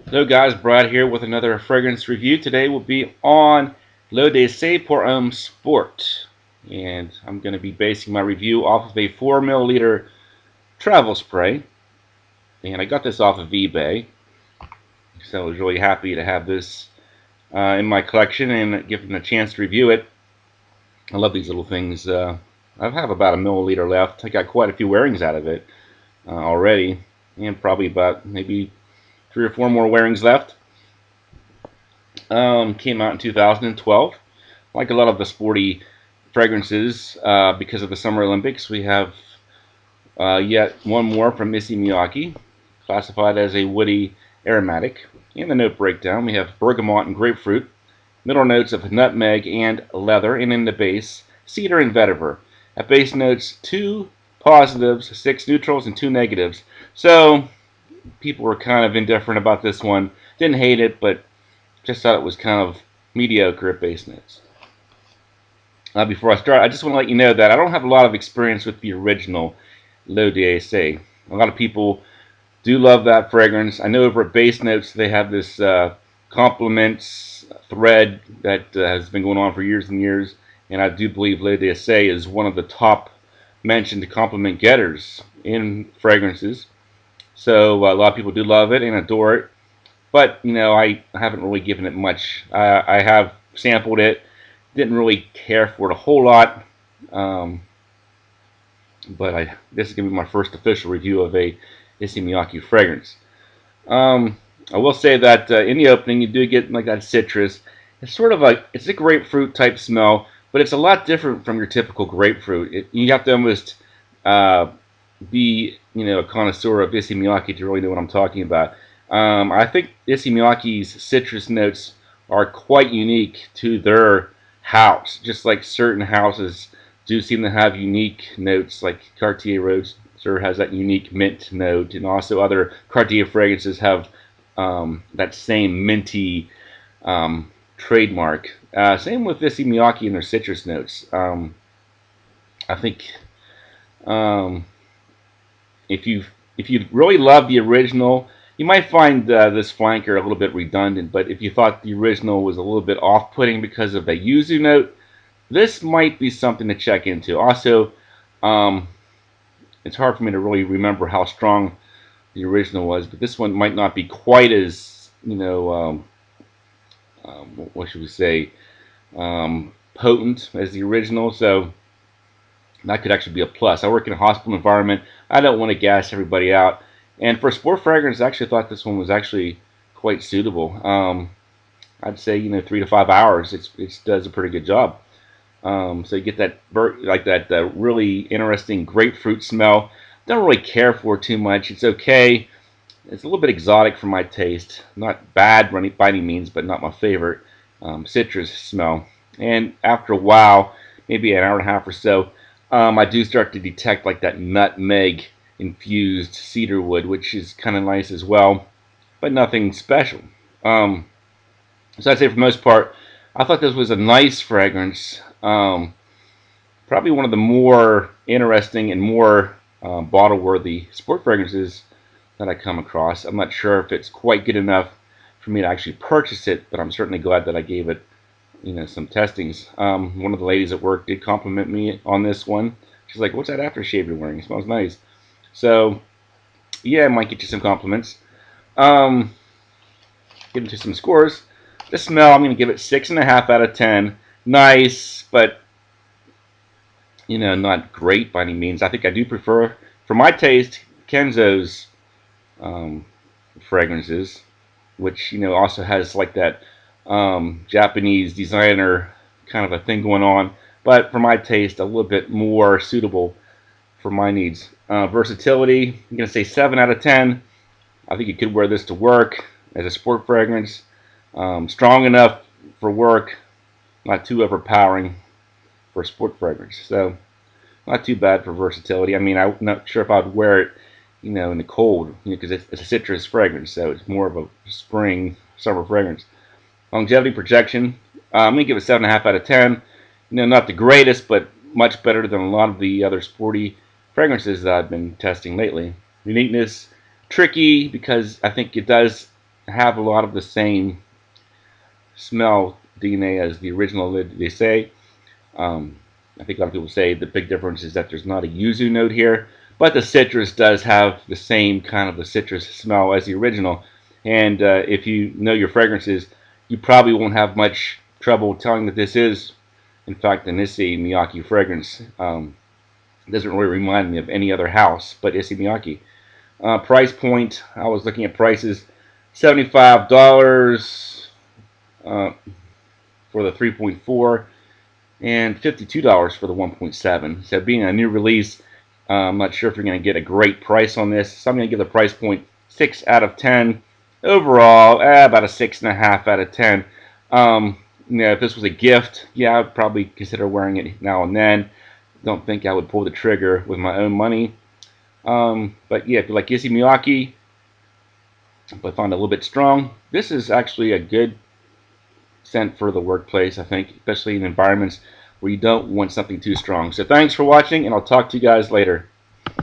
Hello guys, Brad here with another fragrance review. Today will be on L'Issey pour Homme Sport. And I'm going to be basing my review off of a 4 milliliter travel spray. And I got this off of eBay. So I was really happy to have this in my collection and given a chance to review it. I love these little things. I have about a milliliter left. I got quite a few wearings out of it already. And probably about maybe 3 or 4 more wearings left. Came out in 2012. Like a lot of the sporty fragrances, because of the Summer Olympics, we have yet one more from Issey Miyake, classified as a woody aromatic. In the note breakdown, we have bergamot and grapefruit, middle notes of nutmeg and leather, and in the base, cedar and vetiver. At base notes, 2 positives, 6 neutrals, and 2 negatives. So people were kind of indifferent about this one. Didn't hate it, but just thought it was kind of mediocre at base notes. Before I start, I just want to let you know that I don't have a lot of experience with the original L'Issey. A lot of people do love that fragrance. I know over at base notes they have this compliments thread that has been going on for years and years, and I do believe L'Issey is one of the top mentioned compliment getters in fragrances. So a lot of people do love it and adore it, but you know, I haven't really given it much. I have sampled it, didn't really care for it a whole lot, but this is going to be my first official review of a Issey Miyake fragrance. I will say that in the opening you do get like that citrus. It's sort of like, it's a grapefruit type smell, but it's a lot different from your typical grapefruit. You have to almost be, you know, a connoisseur of Issey Miyake to really know what I'm talking about. I think Issey Miyake's citrus notes are quite unique to their house, just like certain houses do seem to have unique notes, like Cartier Roadster has that unique mint note, and also other Cartier fragrances have that same minty trademark. Same with Issey Miyake and their citrus notes. I think if you really love the original, you might find this flanker a little bit redundant, but if you thought the original was a little bit off-putting because of the yuzu note, this might be something to check into. Also, it's hard for me to really remember how strong the original was, but this one might not be quite as, you know, what should we say, potent as the original, so that could actually be a plus. I work in a hospital environment. I don't want to gas everybody out. And for sport fragrance, I actually thought this one was actually quite suitable. I'd say, you know, 3 to 5 hours. It does a pretty good job. So you get that really interesting grapefruit smell. Don't really care for it too much. It's okay. It's a little bit exotic for my taste. Not bad by any means, but not my favorite. Citrus smell. And after a while, maybe an hour and a half or so, I do start to detect like that nutmeg infused cedar wood, which is kind of nice as well, but nothing special. So I'd say for the most part, I thought this was a nice fragrance. Probably one of the more interesting and more bottle-worthy sport fragrances that I come across. I'm not sure if it's quite good enough for me to actually purchase it, but I'm certainly glad that I gave it, you know, some testings. One of the ladies at work did compliment me on this one. She's like, "What's that aftershave you're wearing? It smells nice." So yeah, I might get you some compliments. Get into some scores. The smell, I'm going to give it 6.5 out of 10. Nice, but you know, not great by any means. I think I do prefer, for my taste, Kenzo's fragrances, which, you know, also has like that Japanese designer kind of a thing going on, but for my taste, a little bit more suitable for my needs. Versatility, I'm going to say 7 out of 10. I think you could wear this to work as a sport fragrance. Strong enough for work, not too overpowering for a sport fragrance. So not too bad for versatility. I mean, I'm not sure if I'd wear it, you know, in the cold, you know, because it's a citrus fragrance, so it's more of a spring, summer fragrance. Longevity projection, I'm going to give it 7.5 out of 10. You know, not the greatest, but much better than a lot of the other sporty fragrances that I've been testing lately. Uniqueness, tricky, because I think it does have a lot of the same smell DNA as the original, they say. I think a lot of people say the big difference is that there's not a yuzu note here, but the citrus does have the same kind of a citrus smell as the original. And if you know your fragrances, you probably won't have much trouble telling that this is, in fact, an Issey Miyake fragrance. It doesn't really remind me of any other house but Issey Miyake. Price point, I was looking at prices, $75 for the 3.4 and $52 for the 1.7. So being a new release, I'm not sure if you're going to get a great price on this. So I'm going to give the price point 6 out of 10. Overall, about a 6.5 out of 10. If this was a gift, yeah, I'd probably consider wearing it now and then. Don't think I would pull the trigger with my own money. But yeah, if you like Issey Miyake, but find it a little bit strong, this is actually a good scent for the workplace, I think, especially in environments where you don't want something too strong. So thanks for watching, and I'll talk to you guys later.